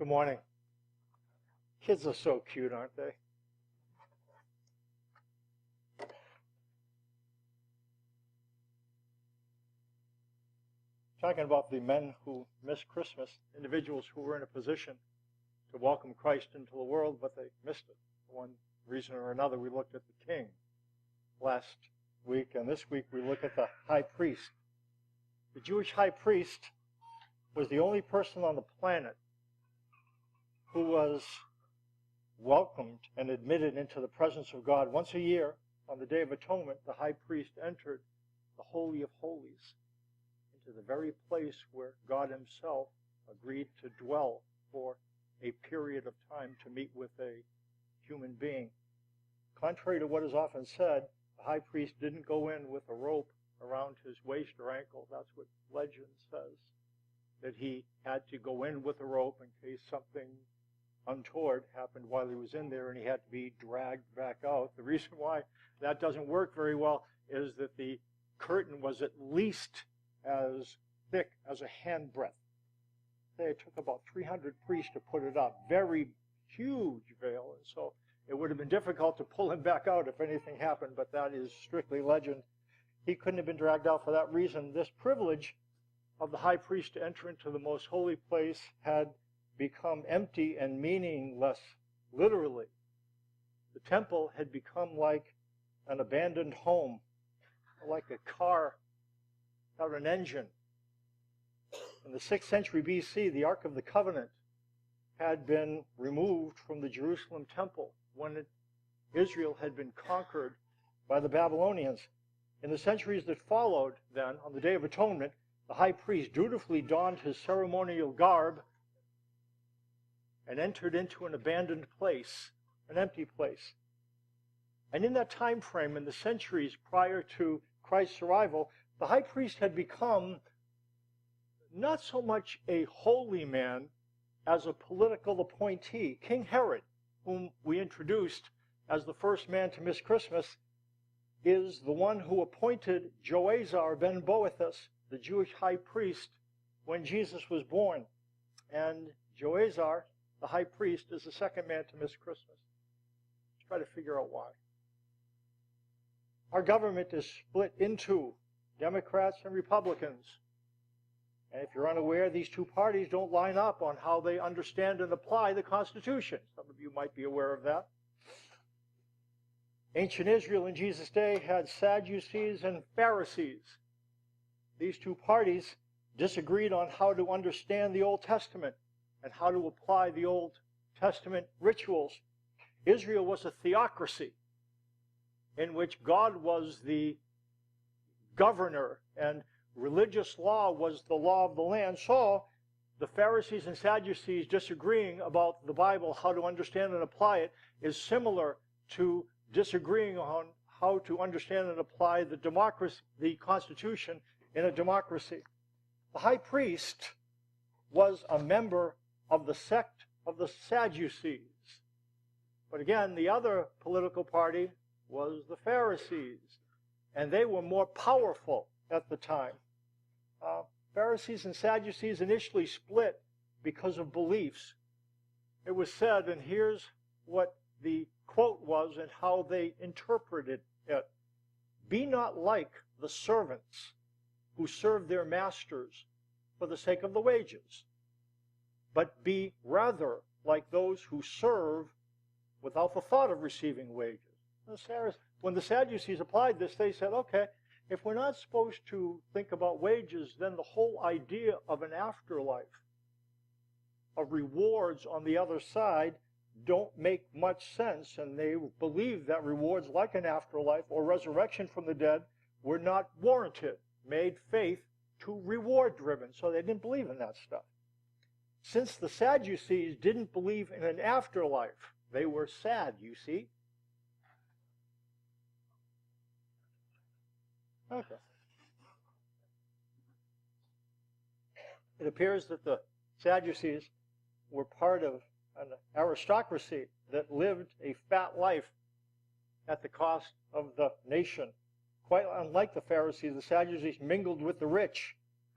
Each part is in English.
Good morning. Kids are so cute, aren't they? Talking about the men who missed Christmas, individuals who were in a position to welcome Christ into the world, but they missed it. For one reason or another, we looked at the king last week, and this week we look at the high priest. The Jewish high priest was the only person on the planet who was welcomed and admitted into the presence of God. Once a year, on the Day of Atonement, the high priest entered the Holy of Holies, into the very place where God himself agreed to dwell for a period of time to meet with a human being. Contrary to what is often said, the high priest didn't go in with a rope around his waist or ankle. That's what legend says, that he had to go in with a rope in case something untoward happened while he was in there and he had to be dragged back out. The reason why that doesn't work very well is that the curtain was at least as thick as a handbreadth. It took about 300 priests to put it up. Very huge veil, and so it would have been difficult to pull him back out if anything happened, but that is strictly legend. He couldn't have been dragged out for that reason. This privilege of the high priest to enter into the most holy place had become empty and meaningless, literally. The temple had become like an abandoned home, like a car without an engine. In the 6th century BC, the Ark of the Covenant had been removed from the Jerusalem temple when Israel had been conquered by the Babylonians. In the centuries that followed, then, on the Day of Atonement, the high priest dutifully donned his ceremonial garb and entered into an abandoned place, an empty place. And in that time frame, in the centuries prior to Christ's arrival, the high priest had become not so much a holy man as a political appointee. King Herod, whom we introduced as the first man to miss Christmas, is the one who appointed Joazar ben Boethus, the Jewish high priest, when Jesus was born. And Joazar, the high priest, is the second man to miss Christmas. Let's try to figure out why. Our government is split into Democrats and Republicans. And if you're unaware, these two parties don't line up on how they understand and apply the Constitution. Some of you might be aware of that. Ancient Israel in Jesus' day had Sadducees and Pharisees. These two parties disagreed on how to understand the Old Testament and how to apply the Old Testament rituals. Israel was a theocracy in which God was the governor and religious law was the law of the land. So the Pharisees and Sadducees disagreeing about the Bible, how to understand and apply it, is similar to disagreeing on how to understand and apply the democracy, the Constitution in a democracy. The high priest was a member of the sect of the Sadducees. But again, the other political party was the Pharisees, and they were more powerful at the time. Pharisees and Sadducees initially split because of beliefs. It was said, and here's what the quote was and how they interpreted it: "Be not like the servants who serve their masters for the sake of the wages, but be rather like those who serve without the thought of receiving wages." When the Sadducees applied this, they said, okay, if we're not supposed to think about wages, then the whole idea of an afterlife, of rewards on the other side, don't make much sense. And they believed that rewards like an afterlife or resurrection from the dead were not warranted, made faith too reward-driven. So they didn't believe in that stuff. Since the Sadducees didn't believe in an afterlife, they were sad, you see. Okay. It appears that the Sadducees were part of an aristocracy that lived a fat life at the cost of the nation. Quite unlike the Pharisees, the Sadducees mingled with the rich,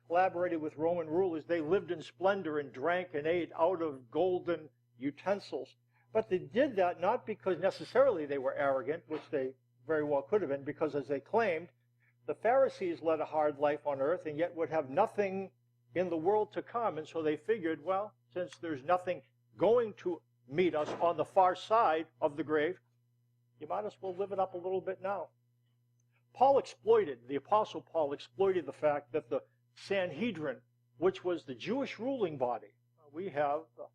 collaborated with Roman rulers. They lived in splendor and drank and ate out of golden utensils. But they did that not because necessarily they were arrogant, which they very well could have been, because as they claimed, the Pharisees led a hard life on earth and yet would have nothing in the world to come. And so they figured, well, since there's nothing going to meet us on the far side of the grave, you might as well live it up a little bit now. The Apostle Paul exploited the fact that the Sanhedrin, which was the Jewish ruling body, we have the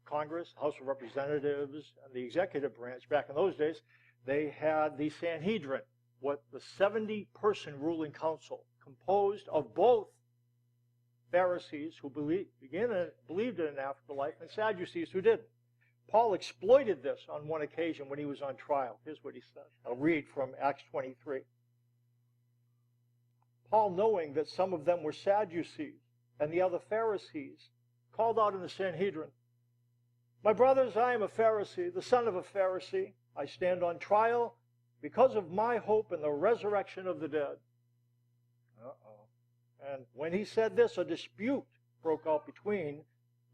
Congress, House of Representatives, and the executive branch. Back in those days, they had the Sanhedrin, what the 70-person ruling council, composed of both Pharisees who believed in an afterlife and Sadducees who didn't. Paul exploited this on one occasion when he was on trial. Here's what he says. I'll read from Acts 23. Paul, knowing that some of them were Sadducees and the other Pharisees, called out in the Sanhedrin, "My brothers, I am a Pharisee, the son of a Pharisee. I stand on trial because of my hope in the resurrection of the dead." And when he said this, a dispute broke out between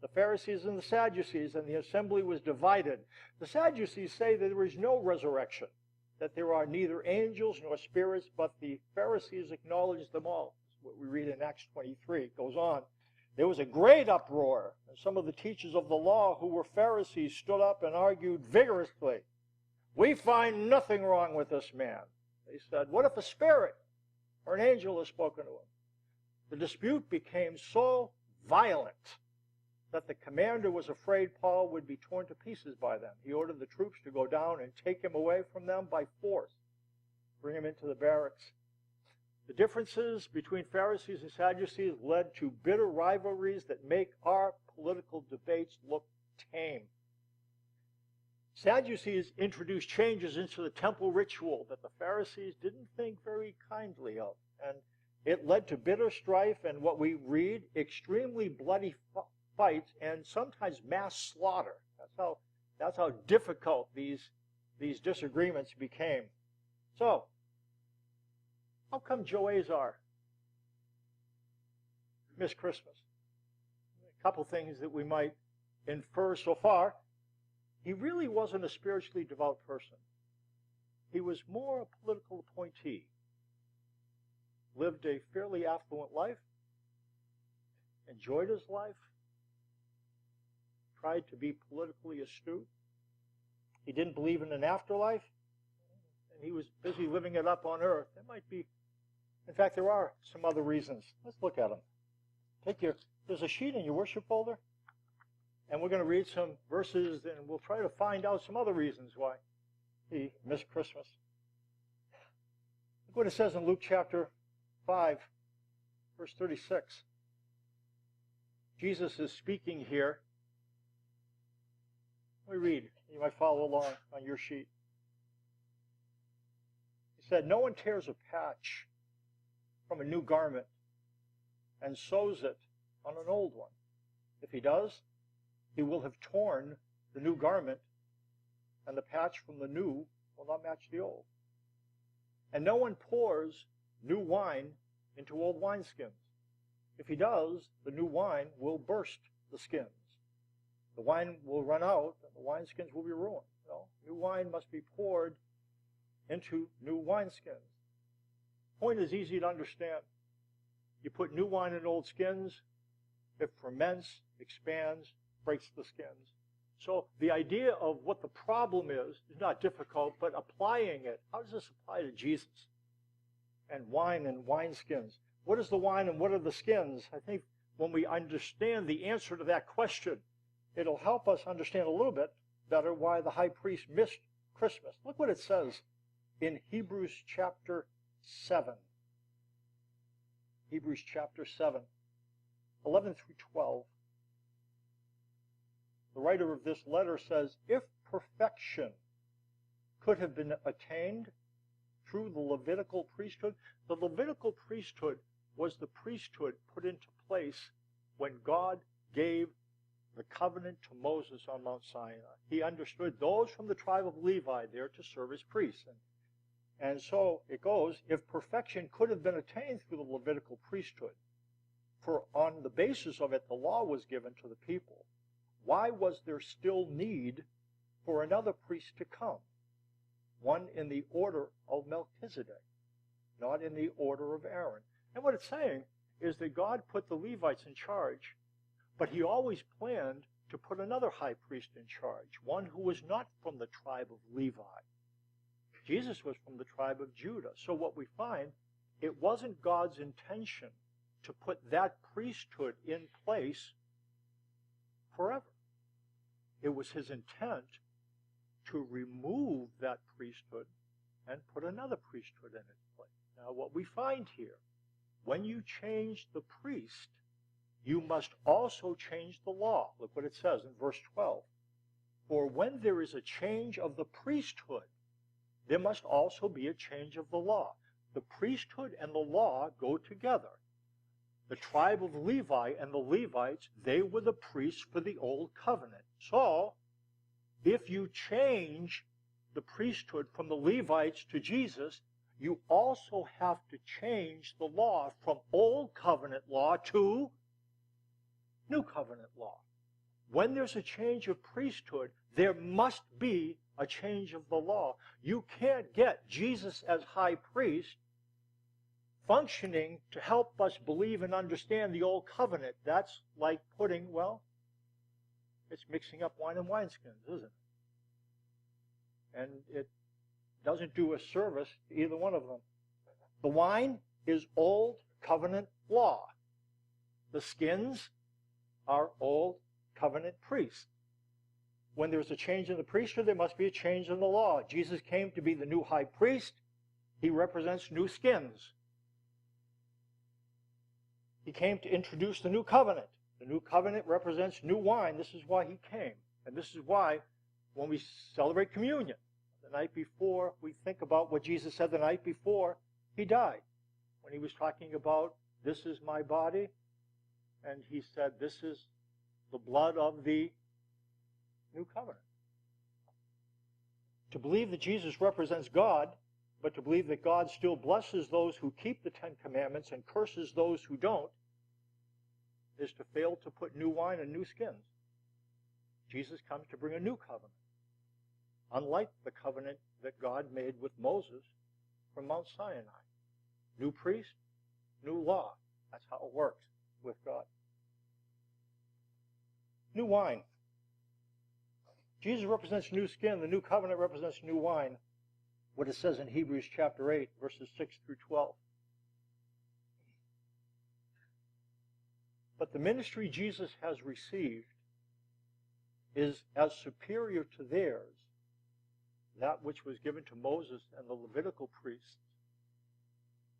the Pharisees and the Sadducees, and the assembly was divided. The Sadducees say that there is no resurrection, that there are neither angels nor spirits, but the Pharisees acknowledge them all. That's what we read in Acts 23. It goes on. There was a great uproar, and some of the teachers of the law who were Pharisees stood up and argued vigorously. "We find nothing wrong with this man." They said, "What if a spirit or an angel has spoken to him?" The dispute became so violent that the commander was afraid Paul would be torn to pieces by them. He ordered the troops to go down and take him away from them by force, bring him into the barracks. The differences between Pharisees and Sadducees led to bitter rivalries that make our political debates look tame. Sadducees introduced changes into the temple ritual that the Pharisees didn't think very kindly of, and it led to bitter strife and what we read, extremely bloody fights and sometimes mass slaughter. That's how difficult these disagreements became. So, how come Joazar missed Christmas? A couple things that we might infer so far. He really wasn't a spiritually devout person. He was more a political appointee. Lived a fairly affluent life, enjoyed his life, tried to be politically astute. He didn't believe in an afterlife, and he was busy living it up on earth. There might be, in fact, there are some other reasons. Let's look at them. There's a sheet in your worship folder, and we're going to read some verses, and we'll try to find out some other reasons why he missed Christmas. Look what it says in Luke chapter 5, verse 36. Jesus is speaking here. Let me read. You might follow along on your sheet. He said, "No one tears a patch from a new garment and sews it on an old one. If he does, he will have torn the new garment, and the patch from the new will not match the old. And no one pours new wine into old wineskins. If he does, the new wine will burst the skins. The wine will run out, and the wineskins will be ruined." New wine must be poured into new wineskins. Point is easy to understand. You put new wine in old skins, it ferments, expands, breaks the skins. So the idea of what the problem is not difficult, but applying it. How does this apply to Jesus? And wineskins. What is the wine and what are the skins? I think when we understand the answer to that question, it'll help us understand a little bit better why the high priest missed Christmas. Look what it says in Hebrews chapter 7. Hebrews chapter 7, 11 through 12. The writer of this letter says, "If perfection could have been attained through the Levitical priesthood," the Levitical priesthood was the priesthood put into place when God gave the covenant to Moses on Mount Sinai. He understood those from the tribe of Levi there to serve as priests. And so it goes, if perfection could have been attained through the Levitical priesthood, For on the basis of it, the law was given to the people. Why was there still need for another priest to come? One in the order of Melchizedek, not in the order of Aaron. And what it's saying is that God put the Levites in charge, but he always planned to put another high priest in charge, one who was not from the tribe of Levi. Jesus was from the tribe of Judah. So what we find, it wasn't God's intention to put that priesthood in place forever. It was his intent to remove that priesthood and put another priesthood in its place. Now, what we find here, when you change the priest, you must also change the law. Look what it says in verse 12. For when there is a change of the priesthood, there must also be a change of the law. The priesthood and the law go together. The tribe of Levi and the Levites, they were the priests for the old covenant. So, if you change the priesthood from the Levites to Jesus, you also have to change the law from old covenant law to new covenant law. When there's a change of priesthood, there must be a change of the law. You can't get Jesus as high priest functioning to help us believe and understand the old covenant. That's like putting, well, it's mixing up wine and wineskins, isn't it? And it doesn't do a service to either one of them. The wine is old covenant law. The skins are old covenant priests. When there's a change in the priesthood, there must be a change in the law. Jesus came to be the new high priest. He represents new skins. He came to introduce the new covenant. The new covenant represents new wine. This is why he came. And this is why when we celebrate communion, the night before, we think about what Jesus said the night before he died. When he was talking about, this is my body, and he said, this is the blood of the new covenant. To believe that Jesus represents God, but to believe that God still blesses those who keep the Ten Commandments and curses those who don't, is to fail to put new wine in new skins. Jesus comes to bring a new covenant, unlike the covenant that God made with Moses from Mount Sinai. New priest, new law. That's how it works with God. New wine. Jesus represents new skin. The new covenant represents new wine. What it says in Hebrews chapter 8, verses 6 through 12. But the ministry Jesus has received is as superior to theirs, that which was given to Moses and the Levitical priests.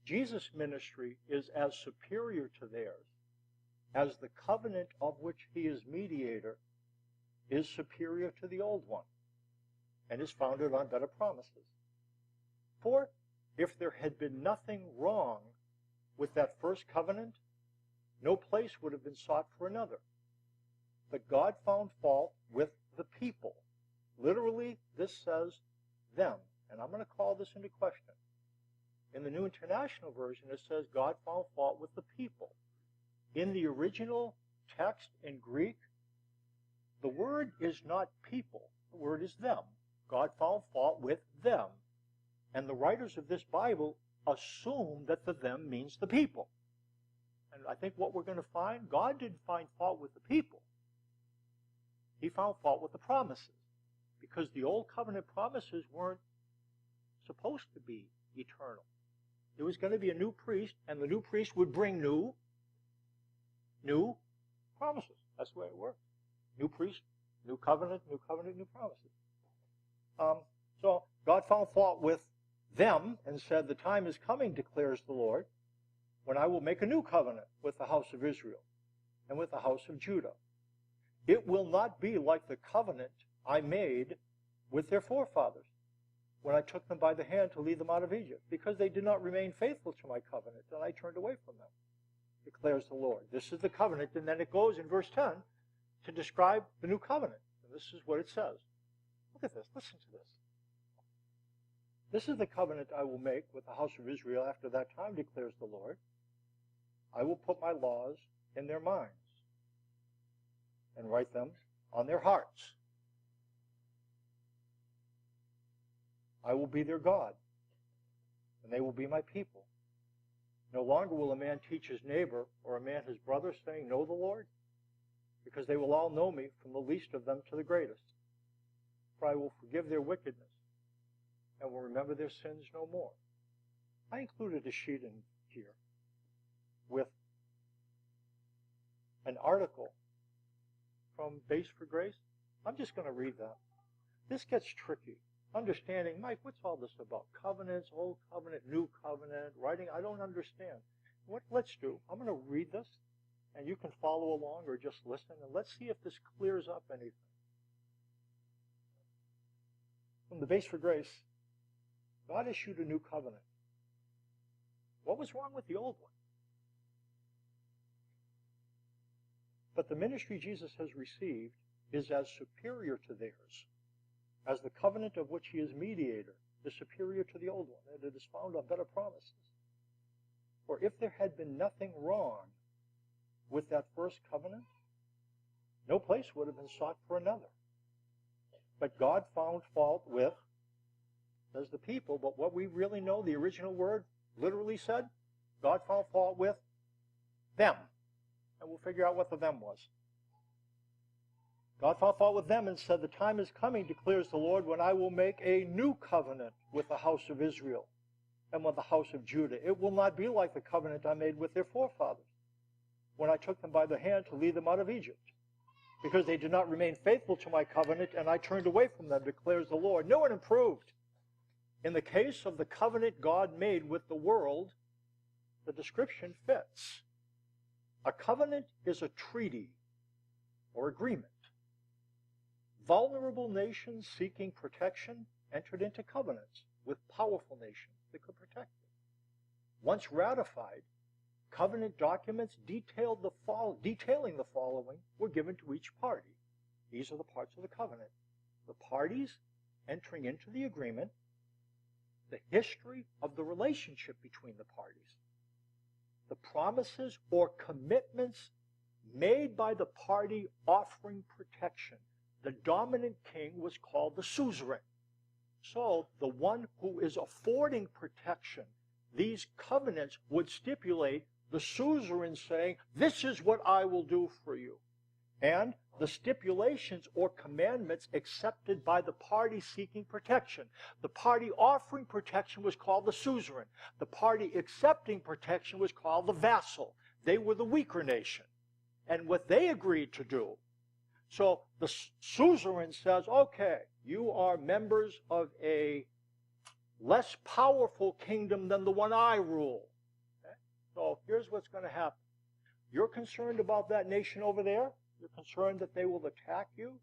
Jesus' ministry is as superior to theirs as the covenant of which he is mediator is superior to the old one and is founded on better promises. For if there had been nothing wrong with that first covenant, no place would have been sought for another. But God found fault with the people. Literally, this says them. And I'm going to call this into question. In the New International Version, it says God found fault with the people. In the original text in Greek, the word is not people. The word is them. God found fault with them. And the writers of this Bible assume that the them means the people. And I think what we're going to find, God didn't find fault with the people. He found fault with the promises. Because the old covenant promises weren't supposed to be eternal. There was going to be a new priest, and the new priest would bring new promises. That's the way it works. New priest, new covenant, new promises. So God found fault with them and said, the time is coming, declares the Lord, when I will make a new covenant with the house of Israel and with the house of Judah. It will not be like the covenant I made with their forefathers when I took them by the hand to lead them out of Egypt, because they did not remain faithful to my covenant, and I turned away from them, declares the Lord. This is the covenant, and then it goes in verse 10 to describe the new covenant. And this is what it says. Look at this. Listen to this. This is the covenant I will make with the house of Israel after that time, declares the Lord. I will put my laws in their minds and write them on their hearts. I will be their God, and they will be my people. No longer will a man teach his neighbor or a man his brother, saying, know the Lord, because they will all know me, from the least of them to the greatest. For I will forgive their wickedness and will remember their sins no more. I included a sheet in here with an article from Base for Grace. I'm just going to read that. This gets tricky. Understanding, Mike, what's all this about? Covenants, Old Covenant, New Covenant, writing? I don't understand. What let's do, I'm going to read this, and you can follow along or just listen, and let's see if this clears up anything. From the Base for Grace, God issued a new covenant. What was wrong with the old one? But the ministry Jesus has received is as superior to theirs, as the covenant of which he is mediator is superior to the old one, and it is found on better promises. For if there had been nothing wrong with that first covenant, no place would have been sought for another. But God found fault with, says the people, but what we really know, the original word literally said, God found fault with them. And we'll figure out what the them was. God found fault with them and said, the time is coming, declares the Lord, when I will make a new covenant with the house of Israel and with the house of Judah. It will not be like the covenant I made with their forefathers when I took them by the hand to lead them out of Egypt, because they did not remain faithful to my covenant, and I turned away from them, declares the Lord. New and improved. In the case of the covenant God made with the world, the description fits. A covenant is a treaty or agreement. Vulnerable nations seeking protection entered into covenants with powerful nations that could protect them. Once ratified, covenant documents detailing the following were given to each party. These are the parts of the covenant. The parties entering into the agreement, the history of the relationship between the parties, the promises or commitments made by the party offering protection. The dominant king was called the suzerain. So the one who is affording protection, these covenants would stipulate the suzerain saying, this is what I will do for you. And the stipulations or commandments accepted by the party seeking protection. The party offering protection was called the suzerain. The party accepting protection was called the vassal. They were the weaker nation. And what they agreed to do. So the suzerain says, okay, you are members of a less powerful kingdom than the one I rule. Okay? So here's what's going to happen. You're concerned about that nation over there. You're concerned that they will attack you.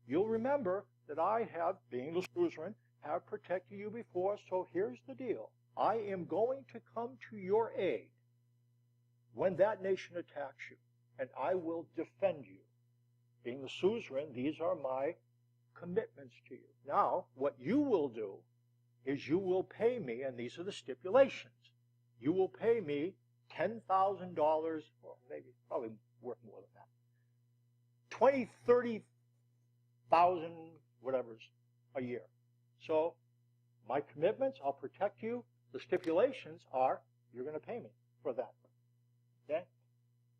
You'll remember that I have, being the suzerain, have protected you before. So here's the deal. I am going to come to your aid when that nation attacks you, and I will defend you. Being the suzerain, these are my commitments to you. Now, what you will do is you will pay me, and these are the stipulations. You will pay me $10,000, well, maybe, probably worth more than that. 20, 30,000, whatever's a year. So, my commitments, I'll protect you. The stipulations are, you're going to pay me for that. Okay?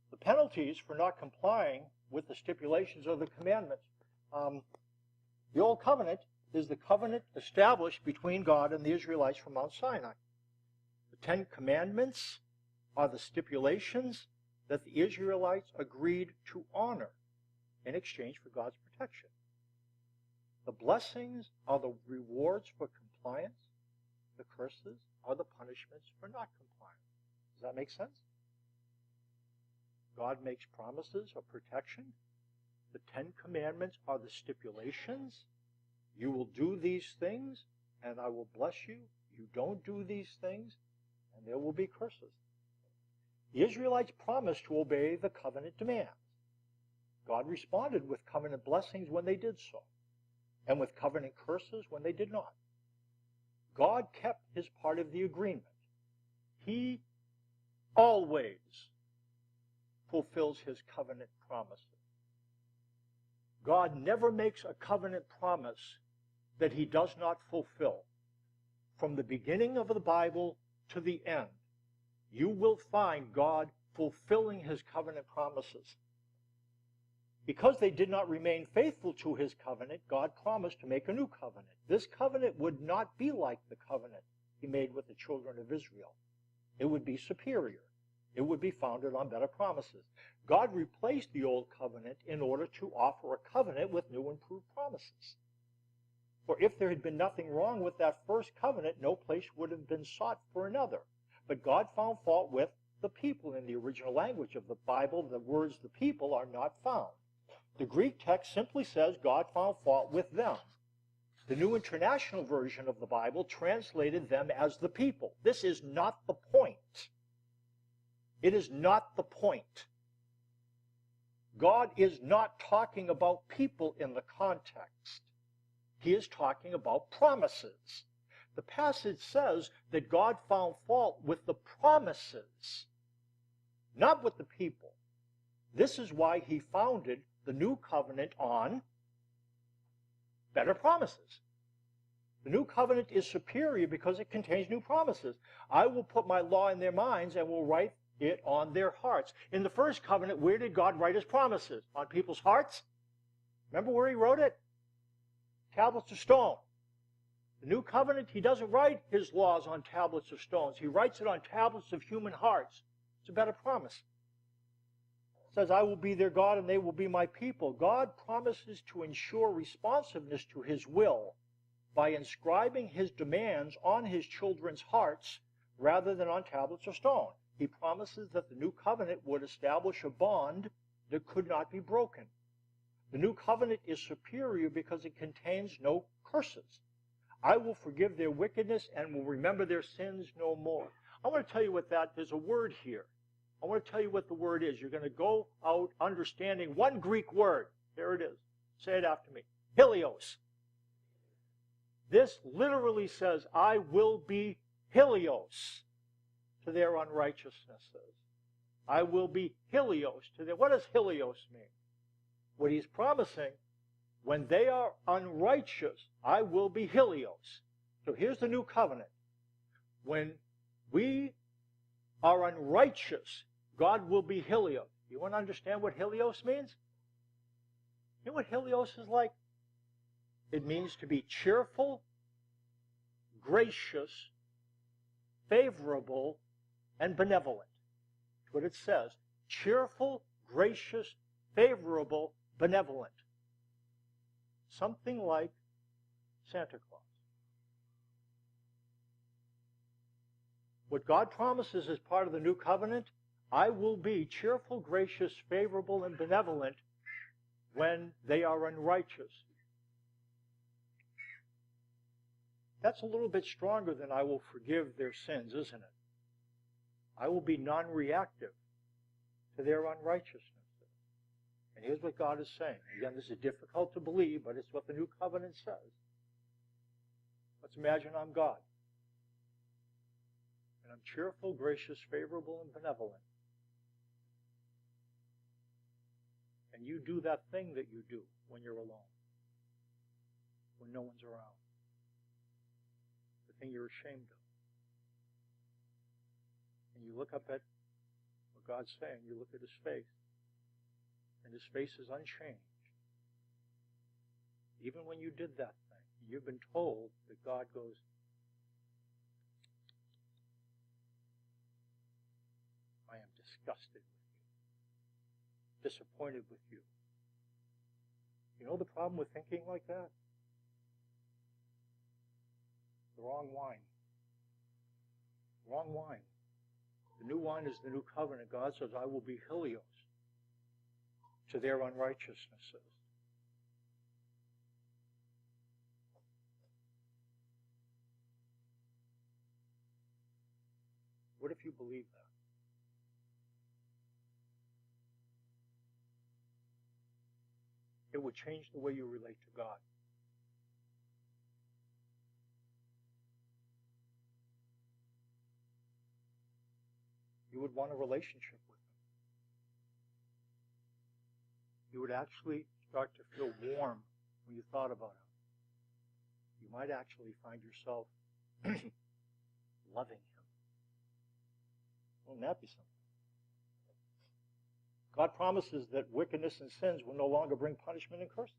The penalties for not complying with the stipulations of the commandments. The Old Covenant is the covenant established between God and the Israelites from Mount Sinai. The Ten Commandments are the stipulations that the Israelites agreed to honor in exchange for God's protection. The blessings are the rewards for compliance. The curses are the punishments for not compliance. Does that make sense? God makes promises of protection. The Ten Commandments are the stipulations. You will do these things, and I will bless you. You don't do these things, and there will be curses. The Israelites promised to obey the covenant demands. God responded with covenant blessings when they did so, and with covenant curses when they did not. God kept his part of the agreement. He always fulfills his covenant promises. God never makes a covenant promise that he does not fulfill. From the beginning of the Bible to the end, you will find God fulfilling his covenant promises. Because they did not remain faithful to his covenant, God promised to make a new covenant. This covenant would not be like the covenant he made with the children of Israel. It would be superior. It would be founded on better promises. God replaced the old covenant in order to offer a covenant with new improved promises. For if there had been nothing wrong with that first covenant, no place would have been sought for another. But God found fault with the people. In the original language of the Bible, the words "the people" are not found. The Greek text simply says God found fault with them. The New International Version of the Bible translated them as the people. This is not the point. It is not the point. God is not talking about people in the context. He is talking about promises. The passage says that God found fault with the promises, not with the people. This is why he founded the new covenant on better promises. The new covenant is superior because it contains new promises. I will put my law in their minds and will write it on their hearts. In the first covenant, where did God write his promises? On people's hearts? Remember where he wrote it? Tablets of stone. The new covenant, he doesn't write his laws on tablets of stones. He writes it on tablets of human hearts. It's a better promise. It says, I will be their God and they will be my people. God promises to ensure responsiveness to his will by inscribing his demands on his children's hearts rather than on tablets of stone. He promises that the new covenant would establish a bond that could not be broken. The new covenant is superior because it contains no curses. I will forgive their wickedness and will remember their sins no more. I want to tell you what there's a word here. I want to tell you what the word is. You're going to go out understanding one Greek word. Here it is. Say it after me. Helios. This literally says, I will be Helios to their unrighteousnesses. I will be Helios to their... What does Helios mean? What he's promising, when they are unrighteous, I will be Helios. So here's the new covenant. When we are unrighteous, God will be Helios. You want to understand what Helios means? You know what Helios is like? It means to be cheerful, gracious, favorable, and benevolent. That's what it says. Cheerful, gracious, favorable, benevolent. Something like Santa Claus. What God promises as part of the new covenant, I will be cheerful, gracious, favorable, and benevolent when they are unrighteous. That's a little bit stronger than I will forgive their sins, isn't it? I will be non-reactive to their unrighteousness. And here's what God is saying. Again, this is difficult to believe, but it's what the new covenant says. Let's imagine I'm God. And I'm cheerful, gracious, favorable, and benevolent. And you do that thing that you do when you're alone, when no one's around. The thing you're ashamed of. And you look up at what God's saying, you look at his face, and his face is unchanged. Even when you did that thing, you've been told that God goes, I am disgusted with you, disappointed with you. You know the problem with thinking like that? The wrong wine. Wrong wine. The new wine is the new covenant. God says, I will be Helios to their unrighteousnesses. What if you believe that? It would change the way you relate to God. You would want a relationship with him. you would actually start to feel warm when you thought about him. You might actually find yourself loving him. Wouldn't that be something? God promises that wickedness and sins will no longer bring punishment and curses.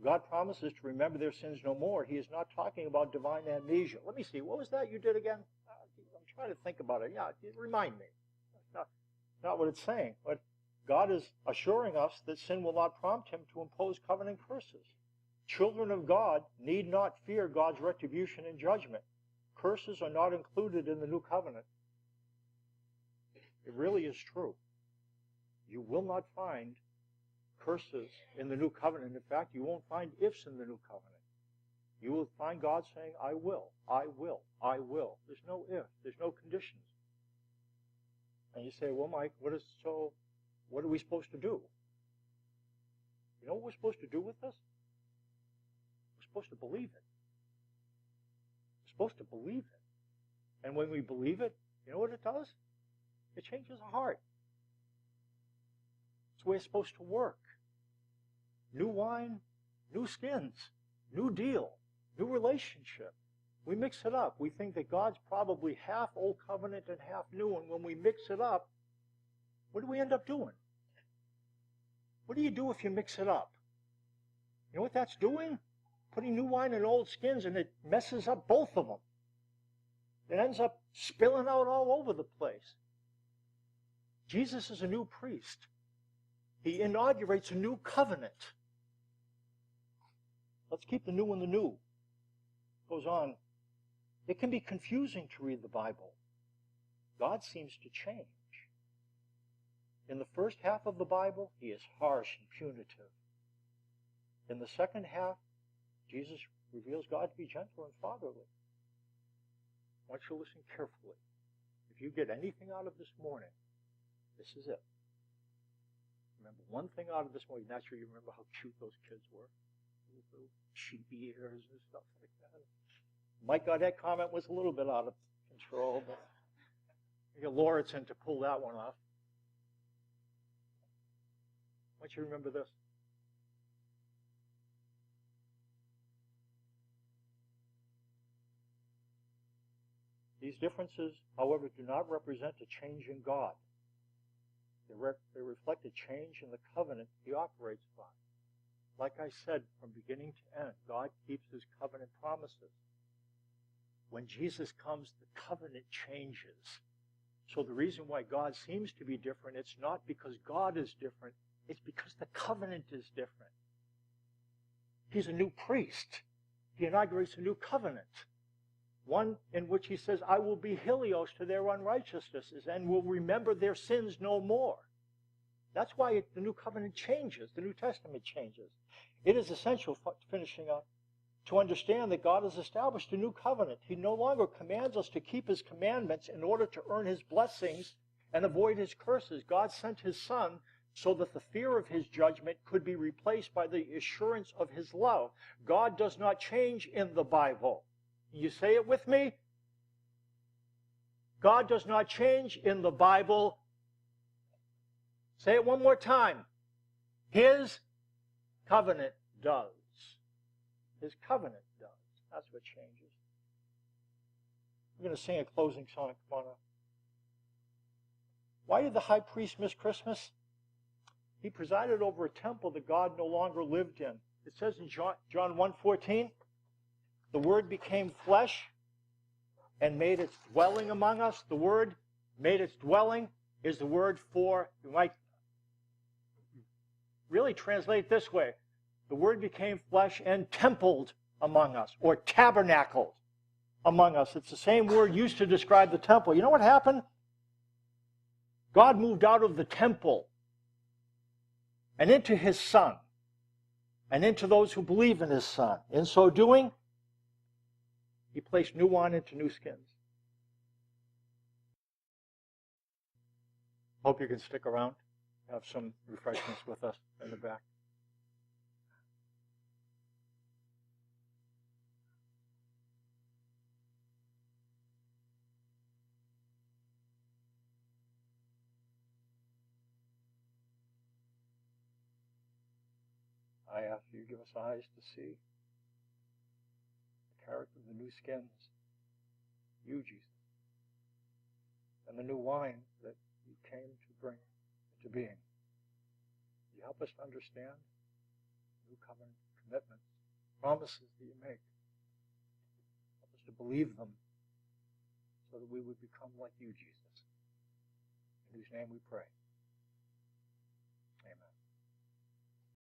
God promises to remember their sins no more. He is not talking about divine amnesia. Let me see, what was that you did again? I'm trying to think about it. Yeah, remind me. That's not what it's saying. But God is assuring us that sin will not prompt him to impose covenant curses. Children of God need not fear God's retribution and judgment. Curses are not included in the new covenant. It really is true. You will not find curses in the new covenant. In fact, you won't find ifs in the new covenant. You will find God saying, I will, I will, I will. There's no if. There's no conditions. And you say, well, Mike, what are we supposed to do? You know what we're supposed to do with this? We're supposed to believe it. We're supposed to believe it. And when we believe it, you know what it does? It changes our heart. It's the way it's supposed to work. New wine, new skins, new deal, new relationship. We mix it up. We think that God's probably half old covenant and half new, and when we mix it up, what do we end up doing? What do you do if you mix it up? You know what that's doing? Putting new wine in old skins, and it messes up both of them. It ends up spilling out all over the place. Jesus is a new priest. He inaugurates a new covenant. Let's keep the new in the new. Goes on. It can be confusing to read the Bible. God seems to change. In the first half of the Bible, he is harsh and punitive. In the second half, Jesus reveals God to be gentle and fatherly. I want you to listen carefully. If you get anything out of this morning, this is it. Remember one thing out of this morning. Naturally, you remember how cute those kids were. Little sheepy ears and stuff like that. Mike Gaudette comment was a little bit out of control, but you get Lauritsen to pull that one off. I want you to remember this. These differences, however, do not represent a change in God. They reflect a change in the covenant he operates by. Like I said, from beginning to end, God keeps his covenant promises. When Jesus comes, the covenant changes. So the reason why God seems to be different, it's not because God is different, it's because the covenant is different. He's a new priest. He inaugurates a new covenant. One in which he says, I will be Helios to their unrighteousnesses and will remember their sins no more. That's why the new covenant changes. The New Testament changes. It is essential, finishing up, to understand that God has established a new covenant. He no longer commands us to keep his commandments in order to earn his blessings and avoid his curses. God sent his Son so that the fear of his judgment could be replaced by the assurance of his love. God does not change in the Bible. You say it with me? God does not change in the Bible. Say it one more time. His covenant does. His covenant does. That's what changes. We're going to sing a closing song. Come on up. Why did the high priest miss Christmas? He presided over a temple that God no longer lived in. It says in John 1:14, the Word became flesh and made its dwelling among us. The word made its dwelling is the word for, you might really translate this way. The Word became flesh and templed among us, or tabernacled among us. It's the same word used to describe the temple. You know what happened? God moved out of the temple and into his Son, and into those who believe in his Son. In so doing, he placed new wine into new skins. Hope you can stick around. Have some refreshments with us in the back. I ask you to give us eyes to see the character of the new skins, you, Jesus, and the new wine that you came to bring into being. You help us to understand new covenant commitments, promises that you make. Help us to believe them so that we would become like you, Jesus, in whose name we pray.